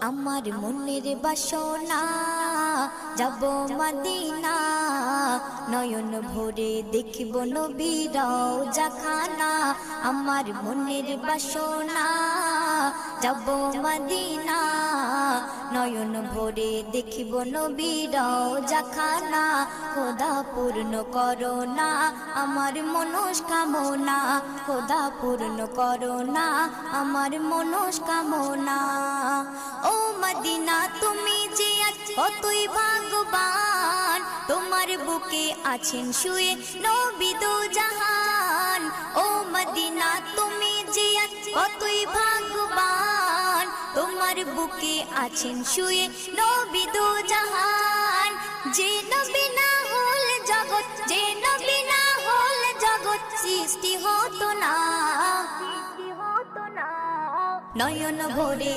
আমার মনের বাসনা যাব মদিনা, নয়ন ভরে দেখিব নবীর রওজাখানা। আমার মনের বাসনা যাব মদিনা, নয়ন ভরে দেখিব নবীর রওজাখানা। খোদা পূর্ণ করো না আমার মনস্কামনা, খোদা পূর্ণ করো না আমার মনস্কামনা। ও মদিনা তুমি যে আজ কতই ভাগ্যবান, তোমার বুকে আছেন শুয়ে নবী দো জাহান। ও মদিনা তুমি যে আজ কতই ভাগ্যবান, তোমার বুকে আছেন শুয়ে নবী দো জাহান। যে নবী না হল জগৎ, যে নবী না হল জগৎ সৃষ্টি হতো না। নয়ন ভরে